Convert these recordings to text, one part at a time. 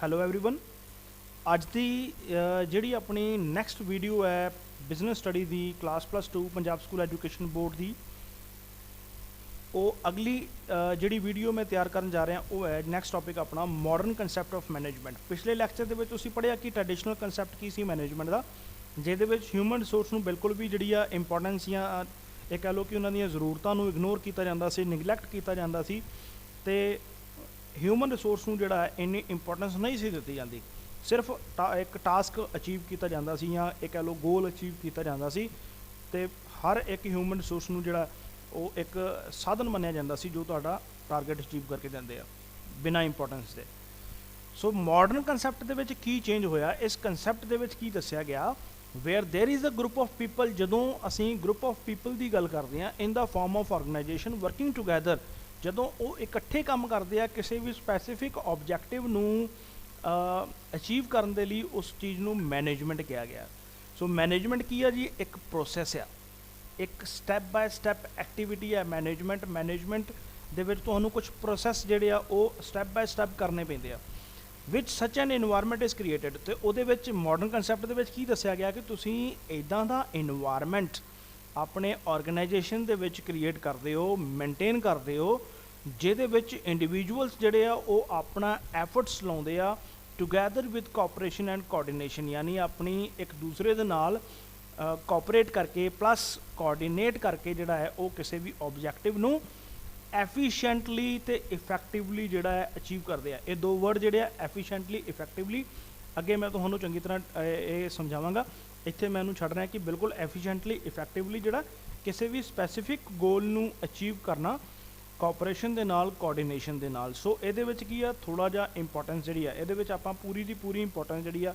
Hello everyone. ਅੱਜ ਦੀ ਜਿਹੜੀ ਆਪਣੀ ਨੈਕਸਟ ਵੀਡੀਓ ਹੈ ਬਿਜ਼ਨਸ ਸਟੱਡੀ ਦੀ class +2 Punjab school education board ਦੀ। ਉਹ ਅਗਲੀ ਜਿਹੜੀ ਵੀਡੀਓ ਮੈਂ ਤਿਆਰ ਕਰਨ ਜਾ ਰਿਹਾ ਉਹ ਹੈ ਨੈਕਸਟ ਟੌਪਿਕ ਆਪਣਾ ਮਾਡਰਨ ਕਨਸੈਪਟ ਆਫ ਮੈਨੇਜਮੈਂਟ। ਪਿਛਲੇ ਲੈਕਚਰ ਦੇ ਵਿੱਚ ਤੁਸੀਂ ਪੜ੍ਹਿਆ ਕਿ ਟ੍ਰੈਡੀਸ਼ਨਲ ਕਨਸੈਪਟ ਕੀ ਸੀ ਮੈਨੇਜਮੈਂਟ ਦਾ, ਜਿਹਦੇ ਵਿੱਚ ਹਿਊਮਨ ਰਿਸੋਰਸ ਨੂੰ ਬਿਲਕੁਲ ਵੀ ਜਿਹੜੀ ਆ ਇੰਪੋਰਟੈਂਸ ਜਾਂ ਇਹ ਕਹਿ ਲਓ ਕਿ ਉਹਨਾਂ ਦੀਆਂ ਜ਼ਰੂਰਤਾਂ ਨੂੰ ਇਗਨੋਰ ਕੀਤਾ ਜਾਂਦਾ ਸੀ, ਨਿਗਲੈਕਟ ਕੀਤਾ ਜਾਂਦਾ ਸੀ ਅਤੇ ਹਿਊਮਨ ਰਿਸੋਰਸ ਨੂੰ ਜਿਹੜਾ ਇੰਨੀ ਇੰਪੋਰਟੈਂਸ ਨਹੀਂ ਸੀ ਦਿੱਤੀ ਜਾਂਦੀ। ਸਿਰਫ ਇੱਕ ਟਾਸਕ ਅਚੀਵ ਕੀਤਾ ਜਾਂਦਾ ਸੀ ਜਾਂ ਇਹ ਕਹਿ ਲਓ ਗੋਲ ਅਚੀਵ ਕੀਤਾ ਜਾਂਦਾ ਸੀ ਅਤੇ ਹਰ ਇੱਕ ਹਿਊਮਨ ਰਿਸੋਰਸ ਨੂੰ ਜਿਹੜਾ ਉਹ ਇੱਕ ਸਾਧਨ ਮੰਨਿਆ ਜਾਂਦਾ ਸੀ ਜੋ ਤੁਹਾਡਾ ਟਾਰਗੇਟ ਅਚੀਵ ਕਰਕੇ ਦਿੰਦੇ ਆ ਬਿਨਾਂ ਇੰਪੋਰਟੈਂਸ ਦੇ। ਸੋ ਮਾਡਰਨ ਕੰਸੈਪਟ ਦੇ ਵਿੱਚ ਕੀ ਚੇਂਜ ਹੋਇਆ, ਇਸ ਕੰਸੈਪਟ ਦੇ ਵਿੱਚ ਕੀ ਦੱਸਿਆ ਗਿਆ, where there is a group of people. ਜਦੋਂ ਅਸੀਂ ਗਰੁੱਪ ਆਫ ਪੀਪਲ ਦੀ ਗੱਲ ਕਰਦੇ ਹਾਂ in the form of organization working together, ਜਦੋਂ ਉਹ ਇਕੱਠੇ ਕੰਮ ਕਰਦੇ ਆ ਕਿਸੇ ਵੀ ਸਪੈਸੀਫਿਕ ਆਬਜੈਕਟਿਵ ਨੂੰ ਅਚੀਵ ਕਰਨ ਦੇ ਲਈ, ਉਸ ਚੀਜ਼ ਨੂੰ ਮੈਨੇਜਮੈਂਟ ਕਿਹਾ ਗਿਆ। ਸੋ ਮੈਨੇਜਮੈਂਟ ਕੀ ਆ ਜੀ, ਇੱਕ ਪ੍ਰੋਸੈਸ ਆ, ਇੱਕ ਸਟੈਪ ਬਾਏ ਸਟੈਪ ਐਕਟੀਵਿਟੀ ਹੈ ਮੈਨੇਜਮੈਂਟ ਦੇ ਵਿੱਚ ਤੁਹਾਨੂੰ ਕੁਝ ਪ੍ਰੋਸੈਸ ਜਿਹੜੇ ਆ ਉਹ ਸਟੈਪ ਬਾਏ ਸਟੈਪ ਕਰਨੇ ਪੈਂਦੇ ਆ ਵਿਚ ਸੱਚ ਐਨ ਇਨਵਾਇਰਮੈਂਟ ਇਜ਼ ਕ੍ਰੀਏਟਡ। ਅਤੇ ਉਹਦੇ ਵਿੱਚ ਮਾਡਰਨ ਕੰਸੈਪਟ ਦੇ ਵਿੱਚ ਕੀ ਦੱਸਿਆ ਗਿਆ ਕਿ ਤੁਸੀਂ ਇੱਦਾਂ ਦਾ ਇਨਵਾਇਰਮੈਂਟ ਆਪਣੇ ਆਰਗੇਨਾਈਜੇਸ਼ਨ ਦੇ ਵਿੱਚ ਕ੍ਰੀਏਟ ਕਰਦੇ ਹੋ, ਮੇਨਟੇਨ ਕਰਦੇ ਹੋ, ਜਿਹਦੇ ਵਿੱਚ ਇੰਡੀਵਿਜੂਅਲਸ ਜਿਹੜੇ ਆ ਉਹ ਆਪਣਾ ਐਫਰਟਸ ਲਾਉਂਦੇ ਆ together with cooperation and coordination, ਯਾਨੀ ਆਪਣੀ ਇੱਕ ਦੂਸਰੇ ਦੇ ਨਾਲ ਕੋਆਪਰੇਟ ਕਰਕੇ ਪਲੱਸ ਕੋਆਰਡੀਨੇਟ ਕਰਕੇ ਜਿਹੜਾ ਹੈ ਉਹ ਕਿਸੇ ਵੀ ਆਬਜੈਕਟਿਵ ਨੂੰ ਐਫੀਸ਼ੀਐਂਟਲੀ ਅਤੇ ਇਫੈਕਟਿਵਲੀ ਜਿਹੜਾ ਹੈ ਅਚੀਵ ਕਰਦੇ ਆ। ਇਹ ਦੋ ਵਰਡ ਜਿਹੜੇ ਆ ਐਫੀਸ਼ੀਐਂਟਲੀ ਇਫੈਕਟਿਵਲੀ, ਅੱਗੇ ਮੈਂ ਤੁਹਾਨੂੰ ਚੰਗੀ ਤਰ੍ਹਾਂ ਇਹ ਸਮਝਾਵਾਂਗਾ, ਇੱਥੇ ਮੈਂ ਇਹਨੂੰ ਛੱਡ ਰਿਹਾ ਕਿ ਬਿਲਕੁਲ ਐਫੀਸ਼ੀਐਂਟਲੀ ਇਫੈਕਟਿਵਲੀ ਜਿਹੜਾ ਕਿਸੇ ਵੀ ਸਪੈਸੀਫਿਕ ਗੋਲ ਨੂੰ ਅਚੀਵ ਕਰਨਾ ਕੋਆਪਰੇਸ਼ਨ ਦੇ ਨਾਲ, ਕੋਆਰਡੀਨੇਸ਼ਨ ਦੇ ਨਾਲ। ਸੋ ਇਹਦੇ ਵਿੱਚ ਕੀ ਆ, ਥੋੜ੍ਹਾ ਜਿਹਾ ਇੰਪੋਰਟੈਂਸ ਜਿਹੜੀ ਆ ਇਹਦੇ ਵਿੱਚ ਆਪਾਂ ਪੂਰੀ ਦੀ ਪੂਰੀ ਇੰਪੋਰਟੈਂਸ ਜਿਹੜੀ ਆ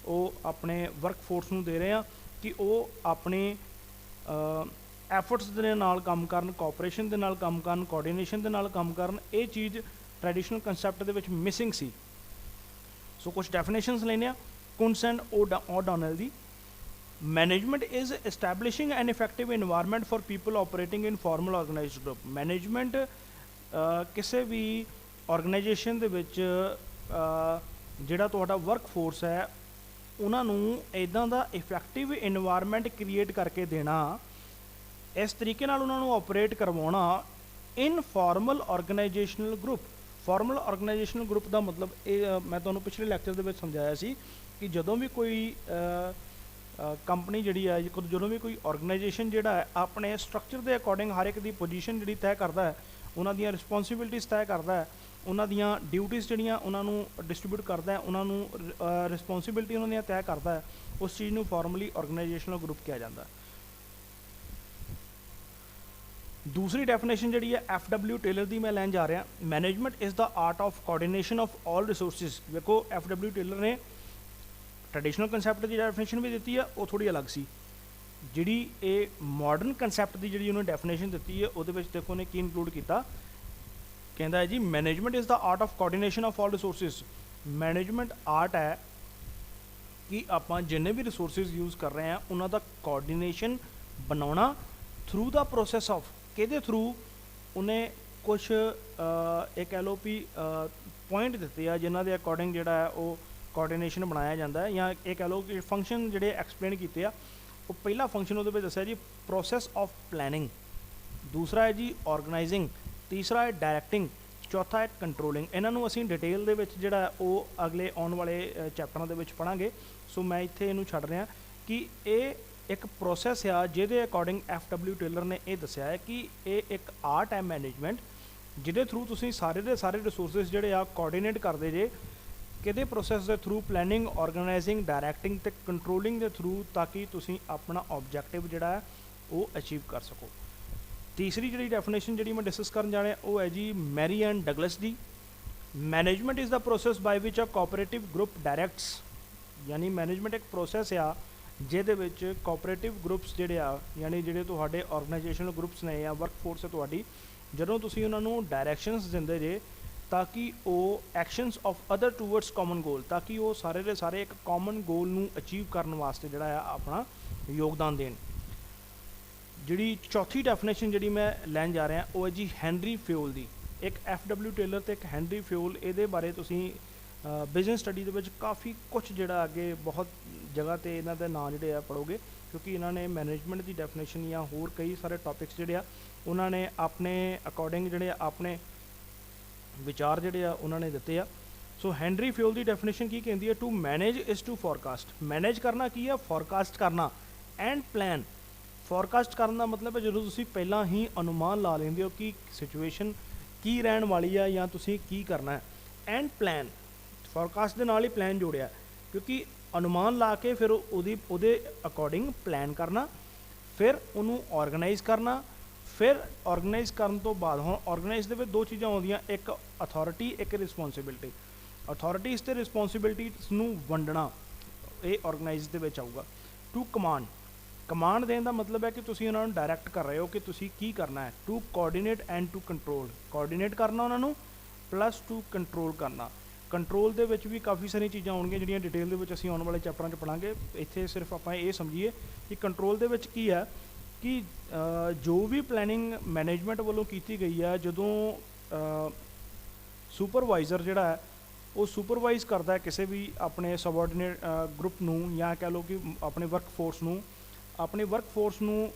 ਉਹ ਆਪਣੇ ਵਰਕ ਫੋਰਸ ਨੂੰ ਦੇ ਰਹੇ ਹਾਂ ਕਿ ਉਹ ਆਪਣੇ ਐਫਰਟਸ ਦੇ ਨਾਲ ਕੰਮ ਕਰਨ, ਕੋਆਪਰੇਸ਼ਨ ਦੇ ਨਾਲ ਕੰਮ ਕਰਨ, ਕੋਆਰਡੀਨੇਸ਼ਨ ਦੇ ਨਾਲ ਕੰਮ ਕਰਨ। ਇਹ ਚੀਜ਼ ਟ੍ਰੈਡੀਸ਼ਨਲ ਕੰਸੈਪਟ ਦੇ ਵਿੱਚ ਮਿਸਿੰਗ ਸੀ। ਸੋ ਕੁਝ ਡੈਫੀਨੇਸ਼ਨਸ ਲੈਂਦੇ ਆ ਕੁੰਟਸ ਐਂਡ ਓ'ਡੋਨਲ ਦੀ। Management is establishing an effective environment for people operating in formal organized group. Management ਕਿਸੇ ਵੀ ਆਰਗੇਨਾਈਜੇਸ਼ਨ ਦੇ ਵਿੱਚ ਜਿਹੜਾ ਤੁਹਾਡਾ ਵਰਕ ਫੋਰਸ ਹੈ ਉਹਨਾਂ ਨੂੰ ਇੱਦਾਂ ਦਾ ਇਫੈਕਟਿਵ ਇਨਵਾਇਰਮੈਂਟ ਕ੍ਰੀਏਟ ਕਰਕੇ ਦੇਣਾ, ਇਸ ਤਰੀਕੇ ਨਾਲ ਉਹਨਾਂ ਨੂੰ ਆਪਰੇਟ ਕਰਵਾਉਣਾ ਇਨ ਫਾਰਮਲ ਆਰਗੇਨਾਈਜੇਸ਼ਨਲ ਗਰੁੱਪ। ਫਾਰਮਲ ਆਰਗੇਨਾਈਜੇਸ਼ਨਲ ਗਰੁੱਪ ਦਾ ਮਤਲਬ ਇਹ ਮੈਂ ਤੁਹਾਨੂੰ ਪਿਛਲੇ ਲੈਕਚਰ ਦੇ ਵਿੱਚ ਸਮਝਾਇਆ ਸੀ ਕਿ ਜਦੋਂ ਵੀ ਕੋਈ ਕੰਪਨੀ ਜਿਹੜੀ ਹੈ, ਜਦੋਂ ਵੀ ਕੋਈ ਆਰਗੇਨਾਈਜੇਸ਼ਨ ਜਿਹੜਾ ਹੈ ਆਪਣੇ ਸਟਰਕਚਰ ਦੇ ਅਕੋਰਡਿੰਗ ਹਰ ਇੱਕ ਦੀ ਪੋਜੀਸ਼ਨ ਜਿਹੜੀ ਤੈਅ ਕਰਦਾ ਹੈ, ਉਹਨਾਂ ਦੀਆਂ ਰਿਸਪੋਂਸੀਬਿਲਿਟੀਜ਼ ਤੈਅ ਕਰਦਾ ਹੈ, ਉਹਨਾਂ ਦੀਆਂ ਡਿਊਟੀਜ਼ ਜਿਹੜੀਆਂ ਉਹਨਾਂ ਨੂੰ ਡਿਸਟਰੀਬਿਊਟ ਕਰਦਾ ਹੈ, ਉਹਨਾਂ ਨੂੰ ਰਿਸਪੋਂਸੀਬਿਲਿਟੀ ਉਹਨਾਂ ਦੀਆਂ ਤੈਅ ਕਰਦਾ ਹੈ, ਉਸ ਚੀਜ਼ ਨੂੰ ਫਾਰਮਲੀ ਆਰਗੇਨਾਈਜੇਸ਼ਨਲ ਗਰੁੱਪ ਕਿਹਾ ਜਾਂਦਾ। ਦੂਸਰੀ ਡੈਫੀਨੇਸ਼ਨ ਜਿਹੜੀ ਹੈ FW ਟੇਲਰ ਦੀ ਮੈਂ ਲੈਣ ਜਾ ਰਿਹਾ। Management is the art of coordination of all resources. ਵੇਖੋ FW ਟੇਲਰ ਨੇ ਟ੍ਰੈਡੀਸ਼ਨਲ ਕੰਸੈਪਟ ਦੀ ਡੈਫੀਨੇਸ਼ਨ ਵੀ ਦਿੱਤੀ ਆ, ਉਹ ਥੋੜ੍ਹੀ ਅਲੱਗ ਸੀ। ਜਿਹੜੀ ਇਹ ਮਾਡਰਨ ਕੰਸੈਪਟ ਦੀ ਜਿਹੜੀ ਉਹਨੇ ਡੈਫੀਨੇਸ਼ਨ ਦਿੱਤੀ ਹੈ ਉਹਦੇ ਵਿੱਚ ਦੇਖੋ ਉਹਨੇ ਕੀ ਇਨਕਲੂਡ ਕੀਤਾ। ਕਹਿੰਦਾ ਹੈ ਜੀ management is the art of coordination of all resources. Management art ਹੈ ਕਿ ਆਪਾਂ ਜਿੰਨੇ ਵੀ ਰਿਸੋਰਸਿਸ ਯੂਜ਼ ਕਰ ਰਹੇ ਹਾਂ ਉਹਨਾਂ ਦਾ ਕੋਆਰਡੀਨੇਸ਼ਨ ਬਣਾਉਣਾ ਥਰੂ ਦਾ ਪ੍ਰੋਸੈਸ ਆਫ, ਕਿਹਦੇ ਥਰੂ, ਉਹਨੇ ਕੁਛ ਇਹ ਕਹਿ ਲਓ ਵੀ ਪੁਆਇੰਟ ਦਿੱਤੇ ਆ ਜਿਨ੍ਹਾਂ ਦੇ ਅਕੋਰਡਿੰਗ ਜਿਹੜਾ ਹੈ ਉਹ ਕੋਆਰਡੀਨੇਸ਼ਨ ਬਣਾਇਆ ਜਾਂਦਾ ਹੈ, ਜਾਂ ਇਹ ਕਹਿ ਲਓ ਕਿ ਫੰਕਸ਼ਨ ਜਿਹੜੇ ਐਕਸਪਲੇਨ ਕੀਤੇ ਆ। ਉਹ ਪਹਿਲਾ ਫੰਕਸ਼ਨ ਉਹਦੇ ਵਿੱਚ ਦੱਸਿਆ ਜੀ ਪ੍ਰੋਸੈਸ ਆਫ ਪਲੈਨਿੰਗ, ਦੂਸਰਾ ਹੈ ਜੀ ਆਰਗੇਨਾਈਜ਼ਿੰਗ, ਤੀਸਰਾ ਹੈ ਡਾਇਰੈਕਟਿੰਗ, ਚੌਥਾ ਹੈ ਕੰਟਰੋਲਿੰਗ। ਇਹਨਾਂ ਨੂੰ ਅਸੀਂ ਡਿਟੇਲ ਦੇ ਵਿੱਚ ਜਿਹੜਾ ਉਹ ਅਗਲੇ ਆਉਣ ਵਾਲੇ ਚੈਪਟਰਾਂ ਦੇ ਵਿੱਚ ਪੜ੍ਹਾਂਗੇ। ਸੋ ਮੈਂ ਇੱਥੇ ਇਹਨੂੰ ਛੱਡ ਰਿਹਾ ਕਿ ਇਹ ਇੱਕ ਪ੍ਰੋਸੈਸ ਆ ਜਿਹਦੇ ਅਕੋਰਡਿੰਗ FW ਟੇਲਰ ਨੇ ਇਹ ਦੱਸਿਆ ਹੈ ਕਿ ਇਹ ਇੱਕ ਆਰਟ ਹੈ ਮੈਨੇਜਮੈਂਟ, ਜਿਹਦੇ ਥਰੂ ਤੁਸੀਂ ਸਾਰੇ ਦੇ ਸਾਰੇ ਰਿਸੋਰਸਿਸ ਜਿਹੜੇ ਆ ਕੋਆਰਡੀਨੇਟ ਕਰਦੇ ਜੇ, ਕਿਹਦੇ ਪ੍ਰੋਸੈਸ ਦੇ ਥਰੂ, ਪਲੈਨਿੰਗ, ਆਰਗੇਨਾਈਜ਼ਿੰਗ, ਡਾਇਰੈਕਟਿੰਗ ਅਤੇ ਕੰਟਰੋਲਿੰਗ ਦੇ ਥਰੂ, ਤਾਂ ਕਿ ਤੁਸੀਂ ਆਪਣਾ ਆਬਜੈਕਟਿਵ ਜਿਹੜਾ ਹੈ ਉਹ ਅਚੀਵ ਕਰ ਸਕੋ। ਤੀਸਰੀ ਜਿਹੜੀ ਡੈਫੀਨੇਸ਼ਨ ਜਿਹੜੀ ਮੈਂ ਡਿਸਕਸ ਕਰਨ ਜਾ ਰਿਹਾ ਉਹ ਹੈ ਜੀ ਮੈਰੀ ਐਂਡ ਡਗਲਸ ਦੀ। Management is the process by which a cooperative group directs. ਯਾਨੀ ਮੈਨੇਜਮੈਂਟ ਇੱਕ ਪ੍ਰੋਸੈਸ ਆ ਜਿਹਦੇ ਵਿੱਚ ਕੋਆਪਰੇਟਿਵ ਗਰੁੱਪਸ ਜਿਹੜੇ ਆ, ਯਾਨੀ ਜਿਹੜੇ ਤੁਹਾਡੇ ਆਰਗੇਨਾਈਜੇਸ਼ਨਲ ਗਰੁੱਪਸ ਨੇ ਜਾਂ ਵਰਕ ਫੋਰਸ ਹੈ ਤੁਹਾਡੀ, ਜਦੋਂ ਤੁਸੀਂ ਉਹਨਾਂ ਨੂੰ ਡਾਇਰੈਕਸ਼ਨਸ ਦਿੰਦੇ ਜੇ ਤਾਂ ਕਿ ਉਹ actions of other towards common goal, ਤਾਂ ਕਿ ਉਹ ਸਾਰੇ ਦੇ ਸਾਰੇ ਇੱਕ ਕਾਮਨ ਗੋਲ ਨੂੰ ਅਚੀਵ ਕਰਨ ਵਾਸਤੇ ਜਿਹੜਾ ਆ ਆਪਣਾ ਯੋਗਦਾਨ ਦੇਣ। ਜਿਹੜੀ ਚੌਥੀ ਡੈਫੀਨੇਸ਼ਨ ਜਿਹੜੀ ਮੈਂ ਲੈਣ ਜਾ ਰਿਹਾ ਉਹ ਹੈ ਜੀ ਹੈਨਰੀ ਫਿਊਲ ਦੀ। ਇੱਕ FW ਟੇਲਰ ਅਤੇ ਇੱਕ ਹੈਨਰੀ ਫਿਊਲ, ਇਹਦੇ ਬਾਰੇ ਤੁਸੀਂ बिजनेस स्टडी ਦੇ ਵਿੱਚ ਕਾਫੀ ਕੁਝ ਜਿਹੜਾ ਅੱਗੇ ਬਹੁਤ ਜਗ੍ਹਾ ਤੇ ਇਹਨਾਂ ਦੇ ਨਾਂ ਜਿਹੜੇ ਆ ਪੜੋਗੇ, ਕਿਉਂਕਿ ਇਹਨਾਂ ਨੇ ਮੈਨੇਜਮੈਂਟ ਦੀ ਡੈਫੀਨੇਸ਼ਨ ਜਾਂ ਹੋਰ ਕਈ ਸਾਰੇ ਟੌਪਿਕਸ ਜਿਹੜੇ ਆ ਉਹਨਾਂ ਨੇ ਆਪਣੇ ਅਕੋਰਡਿੰਗ ਜਿਹੜੇ ਆ ਆਪਣੇ ਵਿਚਾਰ ਜਿਹੜੇ ਆ ਉਹਨਾਂ ਨੇ ਦਿੱਤੇ ਆ। ਸੋ ਹੈਨਰੀ ਫਿਊਲ ਦੀ ਡੈਫੀਨੇਸ਼ਨ ਕੀ ਕਹਿੰਦੀ ਹੈ? To manage is to forecast. Manage ਕਰਨਾ ਕੀ ਆ? ਫੋਰਕਾਸਟ ਕਰਨਾ। ਐਂਡ ਪਲਾਨ, ਫੋਰਕਾਸਟ ਕਰਨ ਦਾ ਮਤਲਬ ਹੈ ਜਦੋਂ ਤੁਸੀਂ ਪਹਿਲਾਂ ਹੀ ਅਨੁਮਾਨ ਲਾ ਲੈਂਦੇ ਹੋ ਕਿ ਸਿਚੁਏਸ਼ਨ ਕੀ ਰਹਿਣ ਵਾਲੀ ਆ ਜਾਂ ਤੁਸੀਂ ਕੀ ਕਰਨਾ ਹੈ। ਐਂਡ ਪਲਾਨ, ਫੋਰਕਾਸਟ ਦੇ ਨਾਲ ਹੀ ਪਲਾਨ ਜੋੜਿਆ, ਕਿਉਂਕਿ ਅਨੁਮਾਨ ਲਾ ਕੇ ਫਿਰ ਉਹਦੇ ਅਕੋਰਡਿੰਗ ਪਲਾਨ ਕਰਨਾ, ਫਿਰ ਉਹਨੂੰ ਆਰਗੇਨਾਈਜ਼ ਕਰਨਾ। ਫਿਰ ਆਰਗੇਨਾਈਜ਼ ਕਰਨ ਤੋਂ ਬਾਅਦ ਹੁਣ ਆਰਗੇਨਾਈਜ਼ ਦੇ ਵਿੱਚ ਦੋ ਚੀਜ਼ਾਂ ਆਉਂਦੀਆਂ, ਇੱਕ ਅਥਾਰਟੀ, ਇੱਕ ਰਿਸਪੌਂਸਿਬਿਲਿਟੀ। ਅਥਾਰਟੀਜ਼ ਅਤੇ ਰਿਸਪੌਂਸਿਬਿਲਿਟੀਜ਼ ਨੂੰ ਵੰਡਣਾ ਇਹ ਆਰਗੇਨਾਈਜ਼ ਦੇ ਵਿੱਚ ਆਊਗਾ। ਟੂ ਕਮਾਂਡ, ਕਮਾਂਡ ਦੇਣ ਦਾ ਮਤਲਬ ਹੈ ਕਿ ਤੁਸੀਂ ਉਹਨਾਂ ਨੂੰ ਡਾਇਰੈਕਟ ਕਰ ਰਹੇ ਹੋ ਕਿ ਤੁਸੀਂ ਕੀ ਕਰਨਾ ਹੈ। To coordinate and to control, coordinate ਕਰਨਾ ਉਹਨਾਂ ਨੂੰ, ਪਲੱਸ ਟੂ ਕੰਟਰੋਲ ਕਰਨਾ। ਕੰਟਰੋਲ ਦੇ ਵਿੱਚ ਵੀ ਕਾਫੀ ਸਾਰੀਆਂ ਚੀਜ਼ਾਂ ਆਉਣਗੀਆਂ ਜਿਹੜੀਆਂ ਡਿਟੇਲ ਦੇ ਵਿੱਚ ਅਸੀਂ ਆਉਣ ਵਾਲੇ ਚੈਪਟਰਾਂ 'ਚ ਪੜ੍ਹਾਂਗੇ। ਇੱਥੇ ਸਿਰਫ ਆਪਾਂ ਇਹ ਸਮਝੀਏ ਕਿ ਕੰਟਰੋਲ ਦੇ ਵਿੱਚ ਕੀ ਹੈ ਕਿ ਜੋ ਵੀ ਪਲੈਨਿੰਗ ਮੈਨੇਜਮੈਂਟ ਵੱਲੋਂ ਕੀਤੀ ਗਈ ਹੈ, ਜਦੋਂ ਸੁਪਰਵਾਈਜ਼ਰ ਜਿਹੜਾ ਹੈ ਉਹ ਸੁਪਰਵਾਈਜ਼ ਕਰਦਾ ਹੈ ਕਿਸੇ ਵੀ ਆਪਣੇ ਸਬਆਰਡੀਨੇਟ ਗਰੁੱਪ ਨੂੰ, ਜਾਂ ਕਹਿ ਲਓ ਕਿ ਆਪਣੇ ਵਰਕਫੋਰਸ ਨੂੰ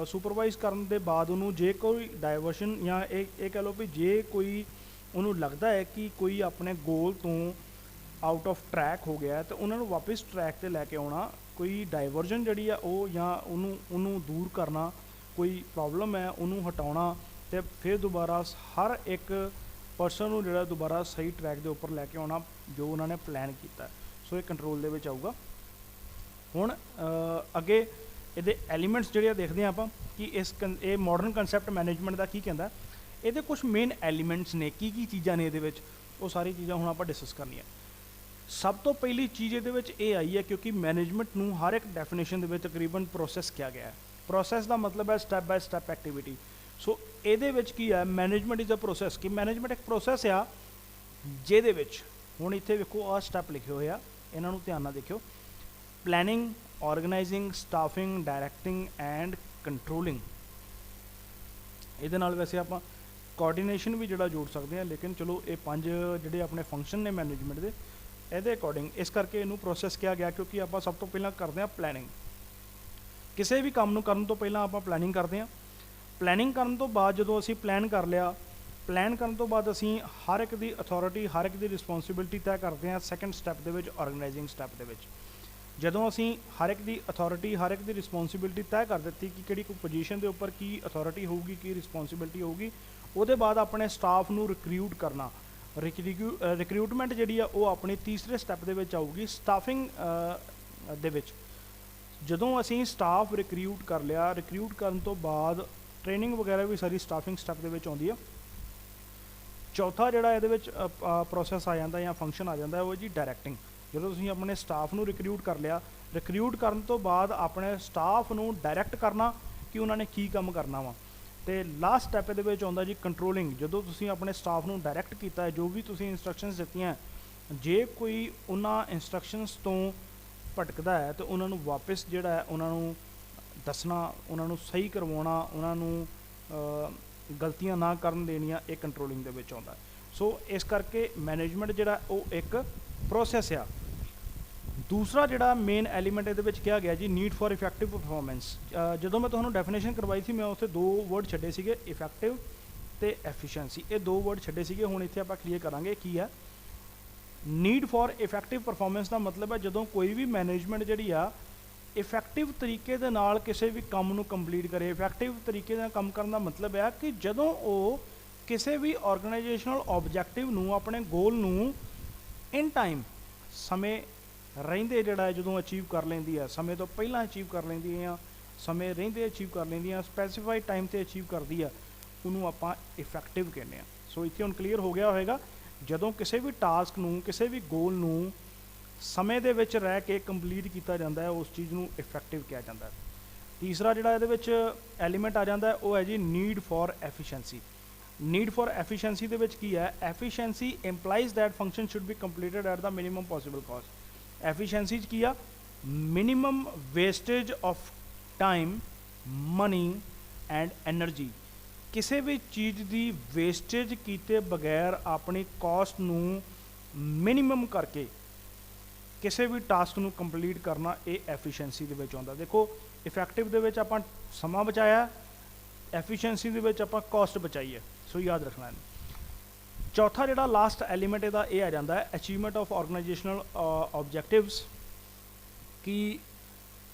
ਸੁਪਰਵਾਈਜ਼ ਕਰਨ ਦੇ ਬਾਅਦ ਉਹਨੂੰ ਜੇ ਕੋਈ ਡਾਇਵਰਸ਼ਨ ਜਾਂ ਇਹ ਕਹਿ ਲਓ ਵੀ ਜੇ ਕੋਈ ਉਹਨੂੰ ਲੱਗਦਾ ਹੈ ਕਿ ਕੋਈ ਆਪਣੇ ਗੋਲ ਤੋਂ ਆਊਟ ਆਫ ਟਰੈਕ ਹੋ ਗਿਆ, ਤਾਂ ਉਹਨਾਂ ਨੂੰ ਵਾਪਸ ਟਰੈਕ 'ਤੇ ਲੈ ਕੇ ਆਉਣਾ। ਕੋਈ ਡਾਇਵਰਜਨ ਜਿਹੜੀ ਆ ਉਹ ਜਾਂ ਉਹਨੂੰ ਦੂਰ ਕਰਨਾ, ਕੋਈ ਪ੍ਰੋਬਲਮ ਹੈ ਉਹਨੂੰ ਹਟਾਉਣਾ, ਅਤੇ ਫਿਰ ਦੁਬਾਰਾ ਹਰ ਇੱਕ ਪਰਸਨ ਨੂੰ ਜਿਹੜਾ ਦੁਬਾਰਾ ਸਹੀ ਟਰੈਕ ਦੇ ਉੱਪਰ ਲੈ ਕੇ ਆਉਣਾ ਜੋ ਉਹਨਾਂ ਨੇ ਪਲਾਨ ਕੀਤਾ। ਸੋ ਇਹ ਕੰਟਰੋਲ ਦੇ ਵਿੱਚ ਆਊਗਾ। ਹੁਣ ਅੱਗੇ ਇਹਦੇ ਐਲੀਮੈਂਟਸ ਜਿਹੜੇ ਆ ਦੇਖਦੇ ਹਾਂ ਆਪਾਂ ਕਿ ਇਹ ਮਾਡਰਨ ਕੰਸੈਪਟ ਮੈਨੇਜਮੈਂਟ ਦਾ ਕੀ ਕਹਿੰਦਾ। ਇਹਦੇ ਕੁਝ ਮੇਨ ਐਲੀਮੈਂਟਸ ਨੇ, ਕੀ ਚੀਜ਼ਾਂ ਨੇ ਇਹਦੇ ਵਿੱਚ, ਉਹ ਸਾਰੀ ਚੀਜ਼ਾਂ ਹੁਣ ਆਪਾਂ ਡਿਸਕਸ ਕਰਨੀਆਂ। ਸਭ ਤੋਂ ਪਹਿਲੀ ਚੀਜ਼ ਇਹਦੇ ਵਿੱਚ ਇਹ ਆਈ ਹੈ ਕਿਉਂਕਿ ਮੈਨੇਜਮੈਂਟ ਨੂੰ ਹਰ ਇੱਕ ਡੈਫੀਨੇਸ਼ਨ ਦੇ ਵਿੱਚ ਤਕਰੀਬਨ ਪ੍ਰੋਸੈਸ ਕਿਹਾ ਗਿਆ ਹੈ। ਪ੍ਰੋਸੈਸ ਦਾ ਮਤਲਬ ਹੈ ਸਟੈਪ ਬਾਏ ਸਟੈਪ ਐਕਟੀਵਿਟੀ। ਸੋ ਇਹਦੇ ਵਿੱਚ ਕੀ ਹੈ, ਮੈਨੇਜਮੈਂਟ ਇਜ਼ ਅ ਪ੍ਰੋਸੈਸ, ਕਿ ਮੈਨੇਜਮੈਂਟ ਇੱਕ ਪ੍ਰੋਸੈਸ ਆ ਜਿਹਦੇ ਵਿੱਚ ਹੁਣ ਇੱਥੇ ਵੇਖੋ ਆਹ ਸਟੈਪ ਲਿਖੇ ਹੋਏ ਆ, ਇਹਨਾਂ ਨੂੰ ਧਿਆਨ ਨਾਲ ਦੇਖਿਓ। Planning, organizing, staffing, directing and controlling. ਇਹਦੇ ਨਾਲ ਵੈਸੇ ਆਪਾਂ ਕੋਆਰਡੀਨੇਸ਼ਨ ਵੀ ਜਿਹੜਾ ਜੋੜ ਸਕਦੇ ਹਾਂ, ਲੇਕਿਨ ਚਲੋ ਇਹ 5 ਜਿਹੜੇ ਆਪਣੇ ਫੰਕਸ਼ਨ ਨੇ ਮੈਨੇਜਮੈਂਟ ਦੇ ਇਹਦੇ ਅਕੋਰਡਿੰਗ, ਇਸ ਕਰਕੇ ਇਹਨੂੰ ਪ੍ਰੋਸੈਸ ਕਿਹਾ ਗਿਆ ਕਿਉਂਕਿ ਆਪਾਂ ਸਭ ਤੋਂ ਪਹਿਲਾਂ ਕਰਦੇ ਹਾਂ ਪਲੈਨਿੰਗ। ਕਿਸੇ ਵੀ ਕੰਮ ਨੂੰ ਕਰਨ ਤੋਂ ਪਹਿਲਾਂ ਆਪਾਂ ਪਲੈਨਿੰਗ ਕਰਦੇ ਹਾਂ। ਪਲੈਨਿੰਗ ਕਰਨ ਤੋਂ ਬਾਅਦ ਜਦੋਂ ਅਸੀਂ ਪਲਾਨ ਕਰ ਲਿਆ, ਪਲਾਨ ਕਰਨ ਤੋਂ ਬਾਅਦ ਅਸੀਂ ਹਰ ਇੱਕ ਦੀ ਅਥਾਰਟੀ, ਹਰ ਇੱਕ ਦੀ ਰਿਸਪੌਂਸਿਬਿਲਿਟੀ ਤੈਅ ਕਰਦੇ ਹਾਂ ਸੈਕਿੰਡ ਸਟੈਪ ਦੇ ਵਿੱਚ, ਆਰਗੇਨਾਈਜ਼ਿੰਗ ਸਟੈਪ ਦੇ ਵਿੱਚ। ਜਦੋਂ ਅਸੀਂ ਹਰ ਇੱਕ ਦੀ ਅਥਾਰਟੀ, ਹਰ ਇੱਕ ਦੀ ਰਿਸਪੌਂਸਿਬਿਲਿਟੀ ਤੈਅ ਕਰ ਦਿੱਤੀ ਕਿ ਕਿਹੜੀ ਕੋਈ ਪੋਜੀਸ਼ਨ ਦੇ ਉੱਪਰ ਕੀ ਅਥਾਰਟੀ ਹੋਊਗੀ, ਕੀ ਰਿਸਪੌਂਸਿਬਿਲਿਟੀ ਹੋਊਗੀ, ਉਹਦੇ ਬਾਅਦ ਆਪਣੇ ਸਟਾਫ ਨੂੰ ਰਿਕਰੂਟ ਕਰਨਾ। ਰਿਕਰੂਟਮੈਂਟ ਜਿਹੜੀ ਆ ਉਹ ਆਪਣੀ ਤੀਸਰੇ ਸਟੈਪ ਦੇ ਵਿੱਚ ਆਊਗੀ, ਸਟਾਫਿੰਗ ਦੇ ਵਿੱਚ। ਜਦੋਂ ਅਸੀਂ ਸਟਾਫ ਰਿਕਰੂਟ ਕਰ ਲਿਆ, ਰਿਕਰੂਟ ਕਰਨ ਤੋਂ ਬਾਅਦ ਟ੍ਰੇਨਿੰਗ ਵਗੈਰਾ ਵੀ ਸਾਰੀ ਸਟਾਫਿੰਗ ਸਟੈਪ ਦੇ ਵਿੱਚ ਆਉਂਦੀ ਆ। ਚੌਥਾ ਜਿਹੜਾ ਇਹਦੇ ਵਿੱਚ ਪ੍ਰੋਸੈਸ ਆ ਜਾਂਦਾ ਜਾਂ ਫੰਕਸ਼ਨ ਆ ਜਾਂਦਾ ਉਹ ਜੀ ਡਾਇਰੈਕਟਿੰਗ। ਜਦੋਂ ਤੁਸੀਂ ਆਪਣੇ ਸਟਾਫ ਨੂੰ ਰਿਕਰੂਟ ਕਰ ਲਿਆ, ਰਿਕਰੂਟ ਕਰਨ ਤੋਂ ਬਾਅਦ ਆਪਣੇ ਸਟਾਫ ਨੂੰ ਡਾਇਰੈਕਟ ਕਰਨਾ ਕਿ ਉਹਨਾਂ ਨੇ ਕੀ ਕੰਮ ਕਰਨਾ ਵਾ। ਅਤੇ ਲਾਸਟ ਸਟੈਪ ਇਹਦੇ ਵਿੱਚ ਆਉਂਦਾ ਜੀ ਕੰਟਰੋਲਿੰਗ। ਜਦੋਂ ਤੁਸੀਂ ਆਪਣੇ ਸਟਾਫ ਨੂੰ ਡਾਇਰੈਕਟ ਕੀਤਾ ਹੈ, ਜੋ ਵੀ ਤੁਸੀਂ ਇੰਸਟਰਕਸ਼ਨਸ ਦਿੱਤੀਆਂ, ਜੇ ਕੋਈ ਉਹਨਾਂ ਇੰਸਟਰਕਸ਼ਨਸ ਤੋਂ ਭਟਕਦਾ ਹੈ ਤਾਂ ਉਹਨਾਂ ਨੂੰ ਵਾਪਸ ਜਿਹੜਾ ਹੈ ਉਹਨਾਂ ਨੂੰ ਦੱਸਣਾ, ਉਹਨਾਂ ਨੂੰ ਸਹੀ ਕਰਵਾਉਣਾ, ਉਹਨਾਂ ਨੂੰ ਗਲਤੀਆਂ ਨਾ ਕਰਨ ਦੇਣੀਆਂ, ਇਹ ਕੰਟਰੋਲਿੰਗ ਦੇ ਵਿੱਚ ਆਉਂਦਾ। ਸੋ ਇਸ ਕਰਕੇ ਮੈਨੇਜਮੈਂਟ ਜਿਹੜਾ ਉਹ ਇੱਕ ਪ੍ਰੋਸੈਸ ਆ। ਦੂਸਰਾ ਜਿਹੜਾ ਮੇਨ ਐਲੀਮੈਂਟ ਇਹਦੇ ਵਿੱਚ ਕਿਹਾ ਗਿਆ ਜੀ, ਨੀਡ ਫॉर ਇਫੈਕਟਿਵ ਪਰਫੋਰਮੈਂਸ। ਜਦੋਂ ਮੈਂ ਤੁਹਾਨੂੰ ਡੈਫੀਨੇਸ਼ਨ ਕਰਵਾਈ ਸੀ, ਮੈਂ ਉੱਥੇ 2 ਵਰਡ ਛੱਡੇ ਸੀਗੇ, ਇਫੈਕਟਿਵ ਅਤੇ ਐਫੀਸ਼ੀਐਂਸੀ। ਇਹ 2 ਵਰਡ ਛੱਡੇ ਸੀਗੇ, ਹੁਣ ਇੱਥੇ ਆਪਾਂ ਕਲੀਅਰ ਕਰਾਂਗੇ ਕੀ ਹੈ। ਨੀਡ ਫॉर ਇਫੈਕਟਿਵ ਪਰਫੋਰਮੈਂਸ ਦਾ ਮਤਲਬ ਹੈ ਜਦੋਂ ਕੋਈ ਵੀ ਮੈਨੇਜਮੈਂਟ ਜਿਹੜੀ ਆ ਇਫੈਕਟਿਵ ਤਰੀਕੇ ਦੇ ਨਾਲ ਕਿਸੇ ਵੀ ਕੰਮ ਨੂੰ ਕੰਪਲੀਟ ਕਰੇ। ਇਫੈਕਟਿਵ ਤਰੀਕੇ ਨਾਲ ਕੰਮ ਕਰਨ ਦਾ ਮਤਲਬ ਹੈ ਕਿ ਜਦੋਂ ਉਹ ਕਿਸੇ ਵੀ ਆਰਗੇਨਾਈਜੇਸ਼ਨਲ ਆਬਜੈਕਟਿਵ ਨੂੰ, ਆਪਣੇ ਗੋਲ ਨੂੰ ਇਨ ਟਾਈਮ, ਸਮੇਂ ਰਹਿੰਦੇ ਜਿਹੜਾ ਜਦੋਂ ਅਚੀਵ ਕਰ ਲੈਂਦੀ ਹੈ, ਸਮੇਂ ਤੋਂ ਪਹਿਲਾਂ ਅਚੀਵ ਕਰ ਲੈਂਦੀ ਹੈ, ਸਮੇਂ ਰਹਿੰਦੇ ਅਚੀਵ ਕਰ ਲੈਂਦੀ ਹੈ, ਸਪੈਸੀਫਾਈਡ ਟਾਈਮ 'ਤੇ ਅਚੀਵ ਕਰਦੀ ਆ, ਉਹਨੂੰ ਆਪਾਂ ਇਫੈਕਟਿਵ ਕਹਿੰਦੇ ਹਾਂ। ਸੋ ਇੱਥੇ ਹੁਣ ਕਲੀਅਰ ਹੋ ਗਿਆ ਹੋਵੇਗਾ, ਜਦੋਂ ਕਿਸੇ ਵੀ ਟਾਸਕ ਨੂੰ, ਕਿਸੇ ਵੀ ਗੋਲ ਨੂੰ ਸਮੇਂ ਦੇ ਵਿੱਚ ਰਹਿ ਕੇ ਕੰਪਲੀਟ ਕੀਤਾ ਜਾਂਦਾ ਹੈ, ਉਸ ਚੀਜ਼ ਨੂੰ ਇਫੈਕਟਿਵ ਕਿਹਾ ਜਾਂਦਾ ਹੈ। ਤੀਸਰਾ ਜਿਹੜਾ ਇਹਦੇ ਵਿੱਚ ਐਲੀਮੈਂਟ ਆ ਜਾਂਦਾ ਉਹ ਹੈ ਜੀ need for efficiency. Need for efficiency ਦੇ ਵਿੱਚ ਕੀ ਹੈ, efficiency implies that function should be completed at the minimum possible cost. Efficiency 'ਚ ਕੀ ਆ, minimum wastage of time, money and energy. ਕਿਸੇ ਵੀ ਚੀਜ਼ ਦੀ ਵੇਸਟੇਜ ਕੀਤੇ ਬਗੈਰ ਆਪਣੀ ਕਾਸਟ ਨੂੰ ਮਿਨੀਮਮ ਕਰਕੇ ਕਿਸੇ ਵੀ ਟਾਸਕ ਨੂੰ ਕੰਪਲੀਟ ਕਰਨਾ ਇਹ ਐਫੀਸ਼ੀਐਂਸੀ ਦੇ ਵਿੱਚ ਆਉਂਦਾ। ਦੇਖੋ ਇਫੈਕਟਿਵ ਦੇ ਵਿੱਚ ਆਪਾਂ ਸਮਾਂ ਬਚਾਇਆ, ਐਫੀਸ਼ੀਐਂਸੀ ਦੇ ਵਿੱਚ ਆਪਾਂ ਕਾਸਟ ਬਚਾਈ ਹੈ, ਸੋ ਯਾਦ ਰੱਖਣਾ ਇਹਨੂੰ। ਚੌਥਾ ਜਿਹੜਾ ਲਾਸਟ ਐਲੀਮੈਂਟ ਇਹਦਾ ਇਹ ਆ ਜਾਂਦਾ ਹੈ ਅਚੀਵਮੈਂਟ ਆਫ ਆਰਗੇਨਾਈਜੇਸ਼ਨਲ ਆਬਜੈਕਟਿਵਸ, ਕਿ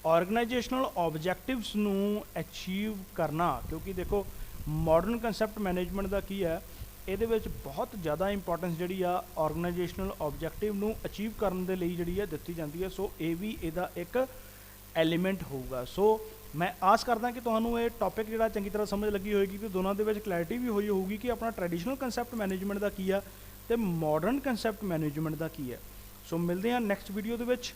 ਆਰਗੇਨਾਈਜੇਸ਼ਨਲ ਆਬਜੈਕਟਿਵਸ ਨੂੰ ਅਚੀਵ ਕਰਨਾ, ਕਿਉਂਕਿ ਦੇਖੋ ਮਾਡਰਨ ਕੰਸੈਪਟ ਮੈਨੇਜਮੈਂਟ ਦਾ ਕੀ ਹੈ, ਇਹਦੇ ਵਿੱਚ ਬਹੁਤ ਜ਼ਿਆਦਾ ਇੰਪੋਰਟੈਂਸ ਜਿਹੜੀ ਆ ਆਰਗੇਨਾਈਜੇਸ਼ਨਲ ਆਬਜੈਕਟਿਵ ਨੂੰ ਅਚੀਵ ਕਰਨ ਦੇ ਲਈ ਜਿਹੜੀ ਹੈ ਦਿੱਤੀ ਜਾਂਦੀ ਹੈ। ਸੋ ਇਹ ਵੀ ਇਹਦਾ ਇੱਕ ਐਲੀਮੈਂਟ ਹੋਊਗਾ। ਸੋ ਮੈਂ ਆਸ ਕਰਦਾ ਕਿ ਤੁਹਾਨੂੰ ਇਹ ਟੌਪਿਕ ਜਿਹੜਾ ਚੰਗੀ ਤਰ੍ਹਾਂ ਸਮਝ ਲੱਗੀ ਹੋਏਗੀ ਤੇ ਦੋਨਾਂ ਦੇ ਵਿੱਚ ਕਲੈਰਿਟੀ ਵੀ ਹੋਈ ਹੋਊਗੀ ਕਿ ਆਪਣਾ ਟ੍ਰੈਡੀਸ਼ਨਲ ਕੰਸੈਪਟ ਮੈਨੇਜਮੈਂਟ ਦਾ ਕੀ ਆ ਤੇ ਮਾਡਰਨ ਕੰਸੈਪਟ ਮੈਨੇਜਮੈਂਟ ਦਾ ਕੀ ਹੈ। ਸੋ ਮਿਲਦੇ ਹਾਂ ਨੈਕਸਟ ਵੀਡੀਓ ਦੇ ਵਿੱਚ।